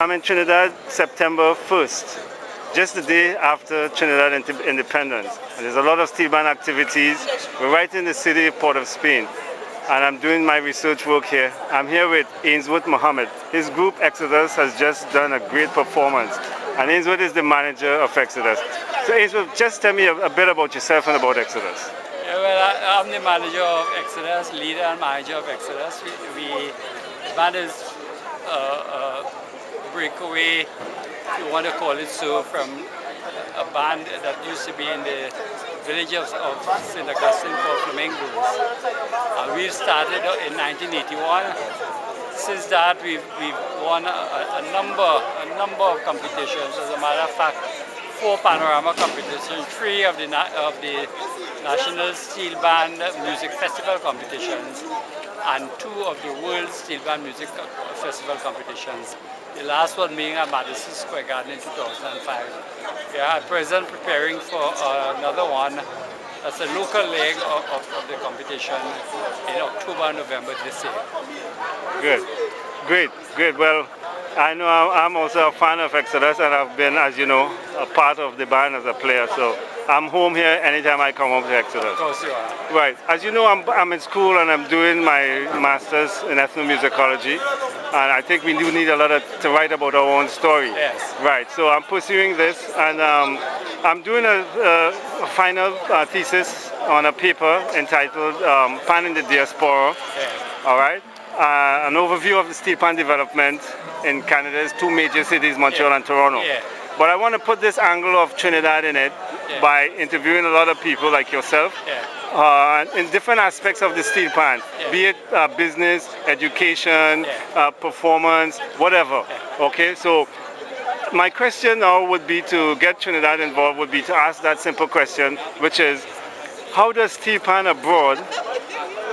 I'm in Trinidad September 1st, just the day after Trinidad independence. And there's a lot of steel band activities. We're right in the city, Port of Spain. And I'm doing my research work here. I'm here with Ainsworth Mohammed. His group Exodus has just done a great performance. And Ainsworth is the manager of Exodus. So Ainsworth, just tell me a bit about yourself and about Exodus. Yeah, well, I'm the manager of Exodus, leader and manager of Exodus. The band is breakaway, if you want to call it so, from a band that used to be in the village of St. Augustine called Flamingos. We've started in 1981. Since that, we've won a number of competitions. As a matter of fact, 4 panorama competitions, 3 of the National Steel Band Music Festival competitions, and 2 of the World Steel Band Music Festival competitions. The last one being at Madison Square Garden in 2005. We are at present preparing for another one. That's a local leg of the competition in October and November this year. Good. Great. Well, I know I'm also a fan of Exodus, and I've been, as you know, a part of the band as a player. So I'm home here anytime I come home to Exodus. Of course you are. Right. As you know, I'm in school and I'm doing my master's in ethnomusicology, and I think we do need a lot to write about our own story. Yes. Right. So I'm pursuing this, and I'm doing a final thesis on a paper entitled "Pan in the Diaspora." Yes. All right. An overview of the steel pan development in Canada's 2 major cities, Montreal and Toronto. Yeah. But I want to put this angle of Trinidad in it by interviewing a lot of people like yourself in different aspects of the steel pan, be it business, education, performance, whatever. Okay, so my question now would be to get Trinidad involved, would be to ask that simple question, which is, how does steel pan abroad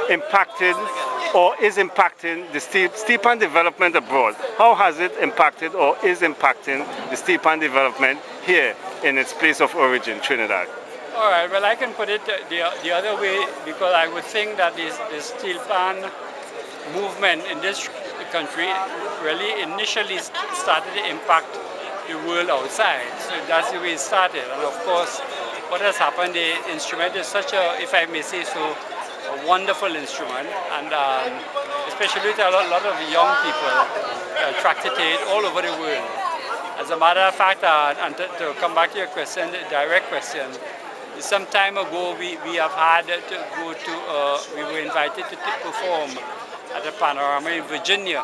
impacted or is impacting the steel pan development abroad? How has it impacted or is impacting the steel pan development here in its place of origin, Trinidad? All right, well, I can put it the other way, because I would think that the steel pan movement in this country really initially started to impact the world outside. So that's the way it started. And of course, what has happened, the instrument is such a, if I may say so, a wonderful instrument, and especially with a lot of young people attracted to it all over the world. As a matter of fact, and to come back to your question, the direct question, some time ago we have had to go to, we were invited to perform at a panorama in Virginia.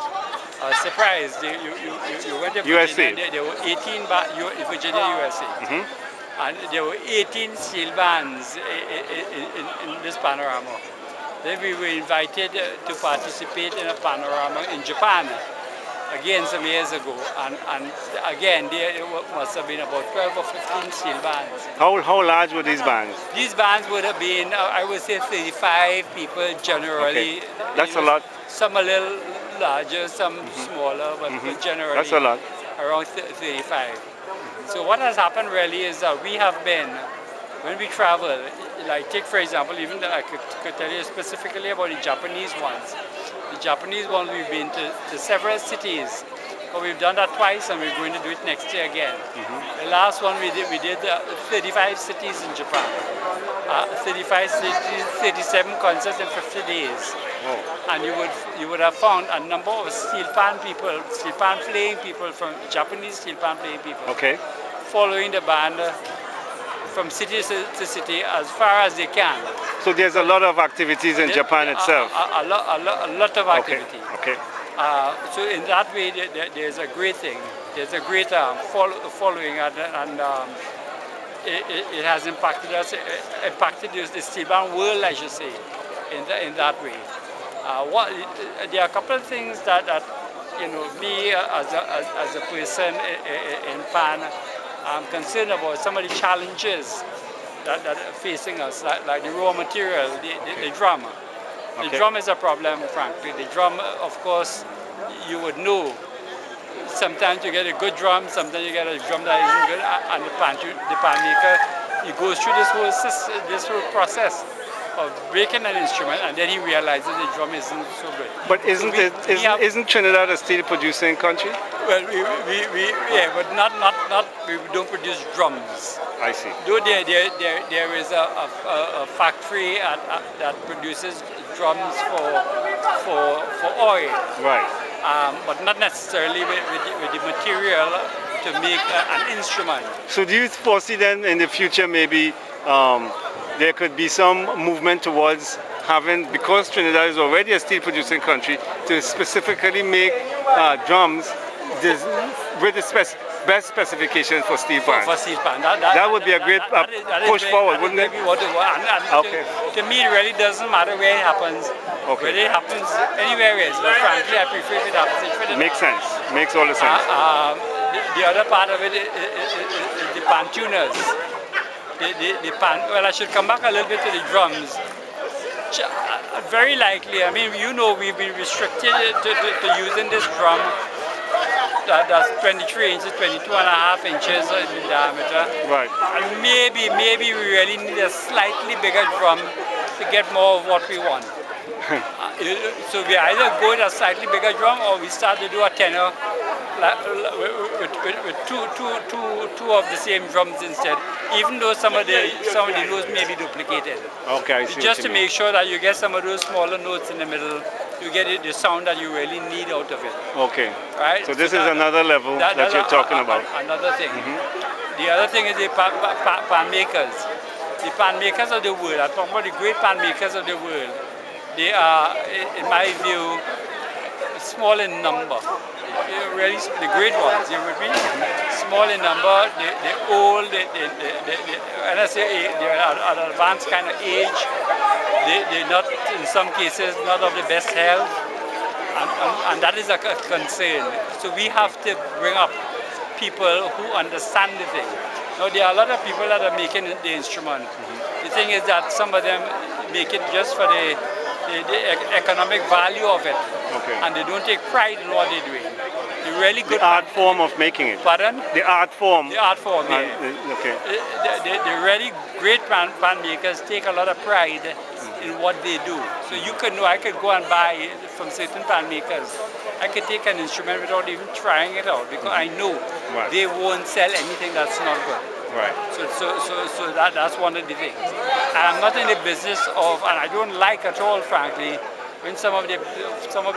Surprise, you went to Virginia, USA. there were 18 Virginia, USA. Mm-hmm. And there were 18 steel bands in this panorama. Then we were invited to participate in a panorama in Japan, again some years ago. And again, there must have been about 12 or 15 steel bands. How large were these bands? These bands would have been, I would say, 35 people generally. Okay. That's a lot. Some a little larger, some smaller, but generally That's a lot. around 35. So what has happened really is that we have been, when we travel, like take for example, even I could tell you specifically about the Japanese ones. The Japanese ones, we've been to several cities, but we've done that twice and we're going to do it next year again. The last one we did 35 cities in Japan. 35 cities, 37 concerts in 50 days. Oh. And you would have found a number of steel pan people, steel pan playing people, from Japanese steel pan playing people, following the band from city to city as far as they can. So there's a lot of activities in Japan itself. A lot of activity. Okay. So in that way, there's a great thing. There's a great following, and it has impacted us, impacted the steel band world, I should say, in that way. There are a couple of things that me as a person in pan, I'm concerned about some of the challenges that are facing us, like the raw material, the drum. The drum is a problem, frankly. The drum, of course, you would know. Sometimes you get a good drum, sometimes you get a drum that isn't good, and the pan maker, he goes through this whole process breaking an instrument, and then he realizes the drum isn't so good. But isn't Trinidad a steel producing country? Well, yeah, but we don't produce drums. I see. Though there is a factory that produces drums for oil. Right. But not necessarily with the material to make an instrument. So do you foresee then in the future maybe there could be some movement towards having, because Trinidad is already a steel producing country, to specifically make drums with the best specifications for steel pan? For steel pan. That would be a great push forward, wouldn't it? Okay. To me, it really doesn't matter where it happens. Okay. Whether it happens anywhere else, but frankly, I prefer if it happens in Trinidad. Makes sense. Makes all the sense. The other part of it is the pan tuners. The pan. Well, I should come back a little bit to the drums. Very likely, I mean, you know, we've been restricted to using this drum that's 23 inches, 22 and a half inches in diameter. Right. And maybe we really need a slightly bigger drum to get more of what we want. So we either go with a slightly bigger drum, or we start to do a tenor with two of the same drums instead, even though some of the notes may be duplicated. Okay, I see. Just to make sure that you get some of those smaller notes in the middle, you get the sound that you really need out of it. Okay. Right. So this is another level that you're talking about. Another thing. The other thing is the pan makers. The pan makers of the world. I'm talking about the great pan makers of the world. They are, in my view, small in number. Really, the great ones, you with me? Small in number, they're old, and I say they're at an advanced kind of age. They're not, in some cases, not of the best health, and that is a concern. So we have to bring up people who understand the thing. Now, there are a lot of people that are making the instrument. The thing is that some of them make it just for the economic value of it, and they don't take pride in what they're doing. The really good the art form of making it. Pardon? The art form. The art form. Yeah. Okay. The really great pan makers take a lot of pride in what they do. So you could know, I could go and buy from certain pan makers. I could take an instrument without even trying it out, because I know they won't sell anything that's not good. Right. So that's one of the things. I'm not in the business of, and I don't like at all, frankly, when some of the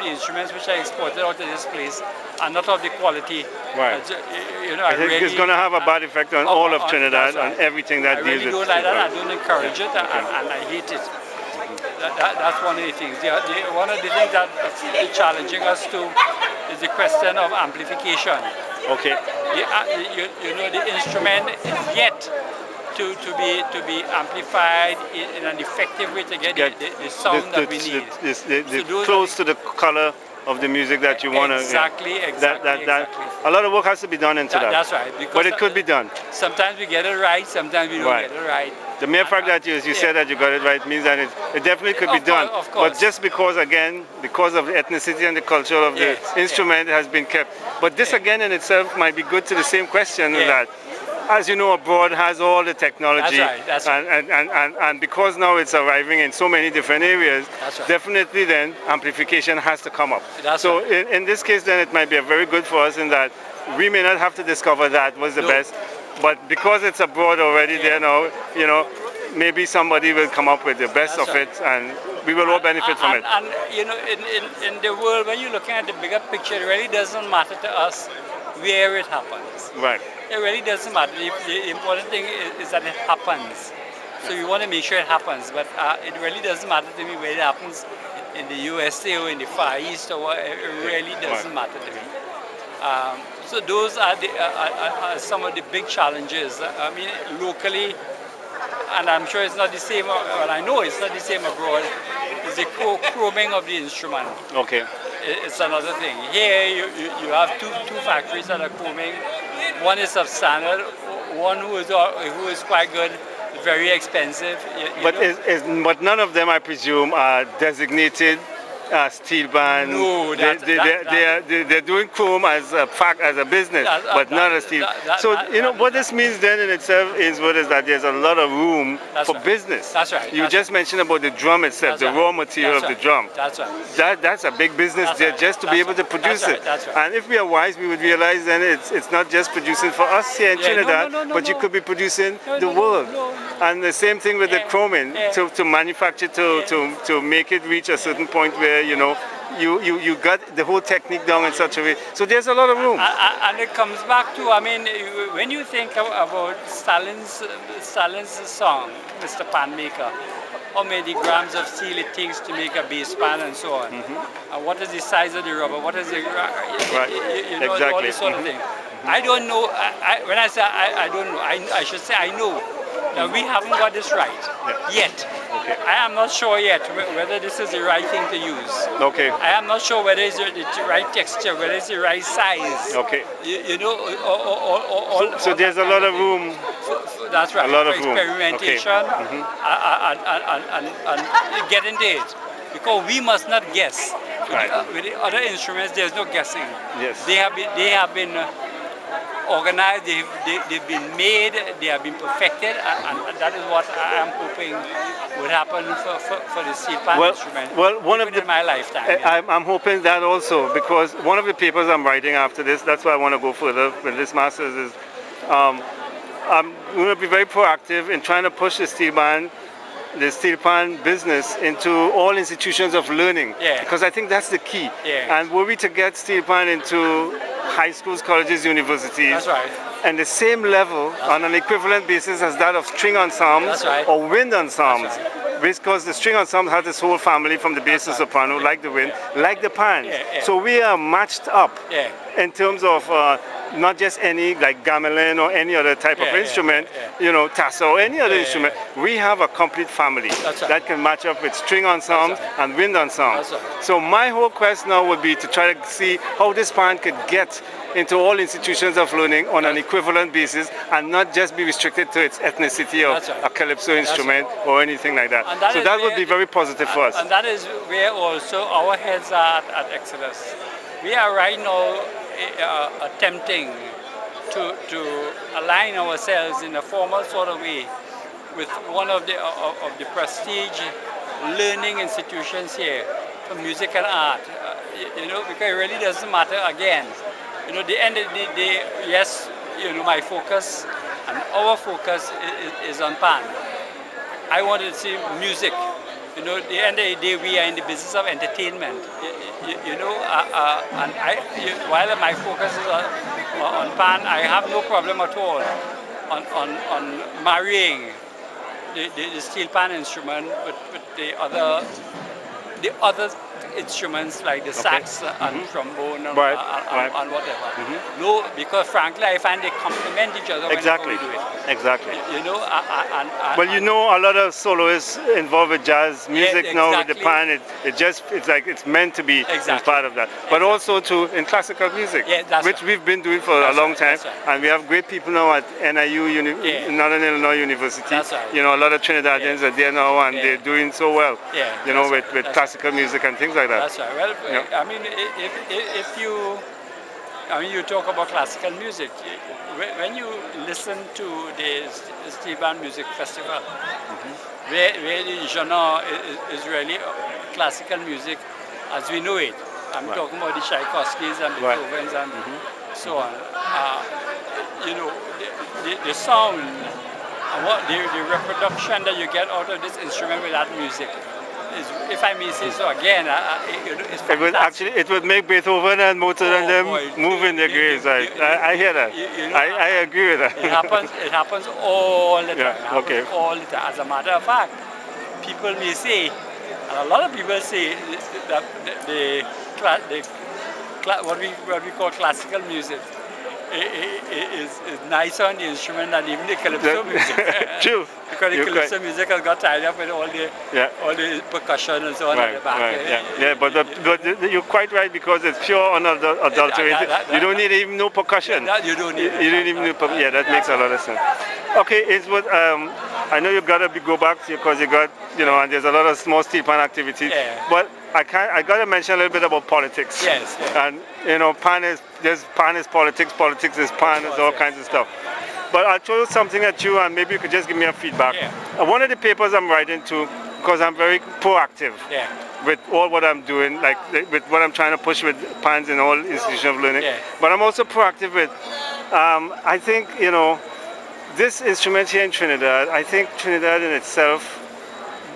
instruments which I exported out of this place are not of the quality. Right. You know, it's going to have a bad effect on all of Trinidad and everything that deals with. I really don't like that. I don't encourage it, and I hate it. That's one of the things. One of the things that is challenging us too is the question of amplification. Okay. You know, the instrument is yet to be amplified in an effective way to get the sound that we need. Close to the color of the music that you want to. Exactly. A lot of work has to be done into that. That's right. But it could be done. Sometimes we get it right, sometimes we don't get it right. The mere fact that you said that you got it right means that it definitely could be done. Of course. But just because of the ethnicity and the culture of the instrument has been kept. But this again in itself might be good to the same question that, as you know, abroad has all the technology. That's right. And because now it's arriving in so many different areas, definitely then amplification has to come up. So in this case then it might be very good for us in that we may not have to discover that was the best. But because it's abroad already there now, you know, maybe somebody will come up with the best of it, and we will all benefit from it. And you know, in the world, when you're looking at the bigger picture, it really doesn't matter to us where it happens. Right. It really doesn't matter. The important thing is that it happens. So we want to make sure it happens, but it really doesn't matter to me where it happens in the USA or in the Far East or what. It really doesn't matter to me. So those are some of the big challenges. I mean, locally, and I'm sure it's not the same, well, I know it's not the same abroad, is the chroming of the instrument. Okay. It's another thing. Here you have two factories that are chroming. One is substandard, one who is quite good, very expensive. But none of them, I presume, are designated steel band. No, they're doing chrome as a fact, as a business, but not as steel. So what this means then in itself is that there's a lot of room for business. That's right. You just mentioned about the drum itself, the raw material of the drum. That's right. That's a big business there just to be able to produce it. And if we are wise, we would realize then it's not just producing for us here in Trinidad, but you could be producing the world. And the same thing with the chroming, to manufacture, to make it reach a certain point where you got the whole technique down in such a way. So there's a lot of room. And it comes back to, when you think about Stalin's song, Mr. Panmaker, how many grams of steel it takes to make a bass pan and so on. And what is the size of the rubber? What is the, exactly. all this sort of thing. I don't know. When I say I don't know, I should say I know that we haven't got this right yet. Okay. I am not sure yet whether this is the right thing to use. Okay. I am not sure whether it's the right texture, whether it's the right size. Okay. So there's a lot of room. That's right. A lot of room. Experimentation and get into it. Because we must not guess. With the other instruments, there's no guessing. Yes. They have been organized, they've been made, they have been perfected, and that is what I am hoping would happen for the steel pan instrument. Well, one of in my lifetime. I'm hoping that also, because one of the papers I'm writing after this, that's why I want to go further with this master's, is I'm going to be very proactive in trying to push the steel pan business into all institutions of learning, because I think that's the key. And were we to get steel pan into high schools, colleges, universities, and the same level on an equivalent basis as that of string ensembles or wind ensembles, because the string ensemble has this whole family from the bass to soprano, like the wind, like the pan. So we are matched up in terms of not just any like gamelan or any other type of instrument, tassa or any other instrument. We have a complete family that can match up with string ensembles and wind ensembles. So my whole quest now would be to try to see how this pan could get into all institutions of learning on an equivalent basis and not just be restricted to its ethnicity of a calypso instrument or anything like that. So that would be very positive for us. And that is where also our heads are at Exodus. We are right now attempting to align ourselves in a formal sort of way with one of the prestige learning institutions here for music and art. Because it really doesn't matter again. The end of the day, yes, my focus and our focus is on pan. I wanted to see music. At the end of the day, we are in the business of entertainment. And while my focus is on pan, I have no problem at all on marrying the steel pan instrument with the other instruments like the sax and trombone and whatever. No, because frankly, I find they complement each other when we do it. Exactly. A lot of soloists involved with jazz music now with the pan. It's meant to be part of that. But also in classical music, which we've been doing for a long time, and we have great people now at NIU, Northern Illinois University. A lot of Trinidadians are there now, and they're doing so well. With classical music and things like that. That's right. Well, if you talk about classical music, when you listen to the steel pan music festival, where the genre is really classical music as we know it. I'm talking about the Tchaikovskys and Beethovens and so on. The sound, the reproduction that you get out of this instrument with that music, if I may say so again, it's fantastic. It would make Beethoven and Mozart and them move in their graves. I hear that. I agree with that. It happens all the time. All the time. As a matter of fact, people may say, and a lot of people say that what we call classical music is nicer on the instrument than even the calypso music. True. Because the calypso music has got tied up with all the percussion and so on at the back. But you're quite right, because it's pure unadulterated. You don't need even no percussion. You don't need. You don't even need. That makes a lot of sense. Okay, it's what I know you gotta go back because you got, and there's a lot of small steel pan activities. Yeah. But I gotta mention a little bit about politics. Yes. Yeah. And pan is politics, politics is pan, is all kinds of stuff. But I'll throw something at you, and maybe you could just give me a feedback. Yeah. One of the papers I'm writing to, because I'm very proactive. Yeah. With all what I'm doing, like with what I'm trying to push with PANs in all institutions of learning. Yeah. But I'm also proactive with, I think, this instrument here in Trinidad, I think Trinidad in itself,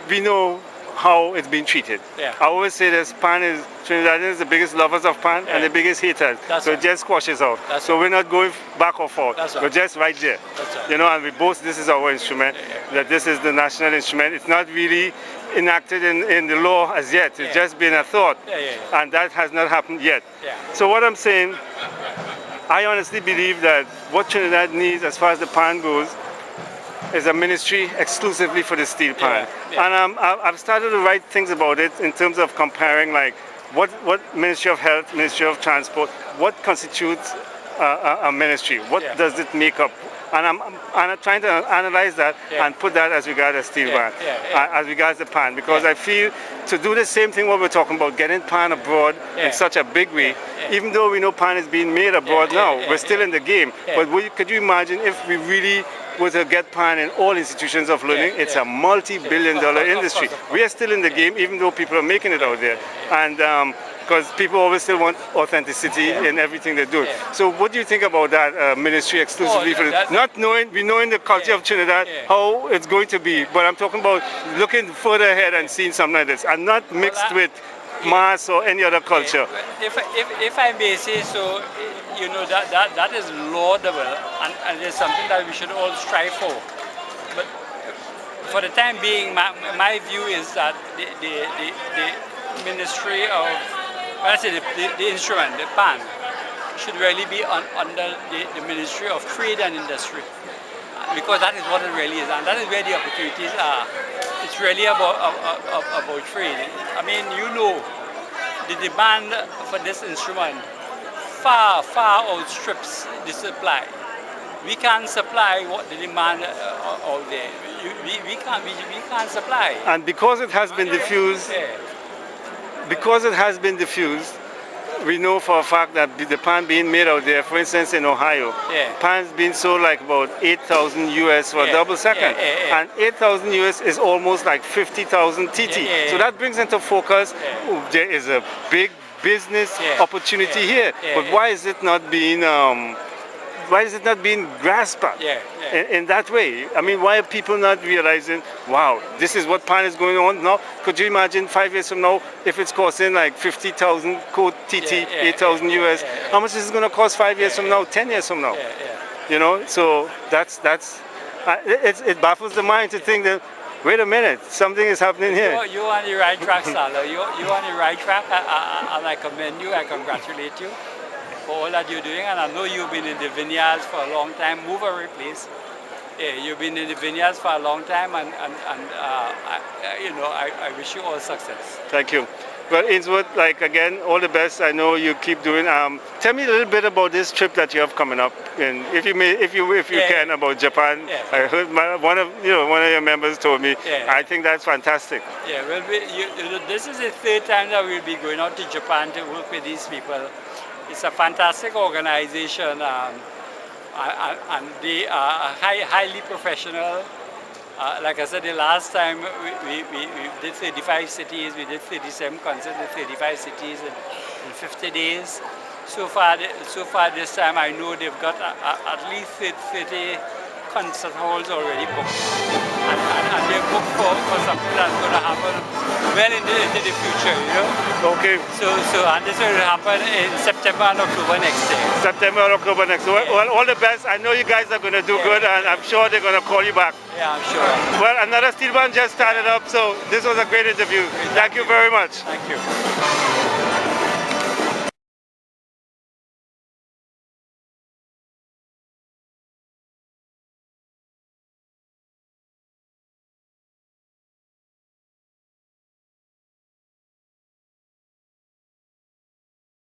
we know how it's been treated. Yeah. I always say this, Trinidadians is the biggest lovers of pan and the biggest haters. That's so right. it just squashes out. That's so we're not going back or forth. That's right. We're just right there. That's right. And we both, this is our instrument, that this is the national instrument. It's not really enacted in the law as yet. It's just been a thought. And that has not happened yet. So what I'm saying, I honestly believe that what Trinidad needs as far as the pan goes is a ministry exclusively for the steel pan. And I've started to write things about it in terms of comparing like what Ministry of Health, Ministry of Transport, what constitutes a ministry? What does it make up? And I'm trying to analyze that and put that as regards the steel pan, as regards the pan, because I feel to do the same thing what we're talking about, getting pan abroad in such a big way, even though we know pan is being made abroad now, we're still in the game. But could you imagine if we really were to get pan in all institutions of learning? It's a multi-billion-dollar industry. We are still in the game, even though people are making it out there. And because people always still want authenticity in everything they do. So what do you think about that ministry exclusively for this? Not knowing, we know in the culture of Trinidad how it's going to be, but I'm talking about looking further ahead and seeing something like this, and not mixed with mass or any other culture. If I may say so, that is laudable, and it's something that we should all strive for. But for the time being, my view is that the Ministry of, when I say the instrument, the pan, should really be under the Ministry of Trade and Industry, because that is what it really is, and that is where the opportunities are. It's really about trade. I mean, the demand for this instrument far outstrips the supply. We can't supply what the demand out there. We can't supply. And because it has been diffused, we know for a fact that the pan being made out there, for instance in Ohio, pan's being sold like about 8,000 US for a double second. And 8,000 US is almost like 50,000 TT. So that brings into focus, there is a big business opportunity here. But why is it not being grasped in that way? I mean, why are people not realizing, wow, this is what pan is going on now? Could you imagine 5 years from now if it's costing like 50,000 code TT, 8,000 US? How much is it going to cost 5 years from now, 10 years from now? So it baffles the mind to think that, wait a minute, something is happening here. You're on the right track, Salah. You're on the right track, and I commend you, I congratulate you for all that you're doing, and I know you've been in the vineyards for a long time. Move away, please. You've been in the vineyards for a long time, and I wish you all success. Thank you. Well, Ainsworth, again, all the best. I know you keep doing. Tell me a little bit about this trip that you have coming up, and if you can, about Japan. I heard one of your members told me. I think that's fantastic. Well, this is the third time that we'll be going out to Japan to work with these people. It's a fantastic organization, and they are highly professional. Like I said, the last time we did 35 cities, we did 37 concerts in 35 cities in 50 days. So far this time, I know they've got at least 30 concert halls already booked. And they're booked for something that's going to happen well into the future, Okay. And this will happen in September and October next year. September and October next year. Well, all the best. I know you guys are going to do good, and I'm sure they're going to call you back. Yeah, I'm sure. Well, another steel band just started up, so this was a great interview. Thank you very much. Thank you.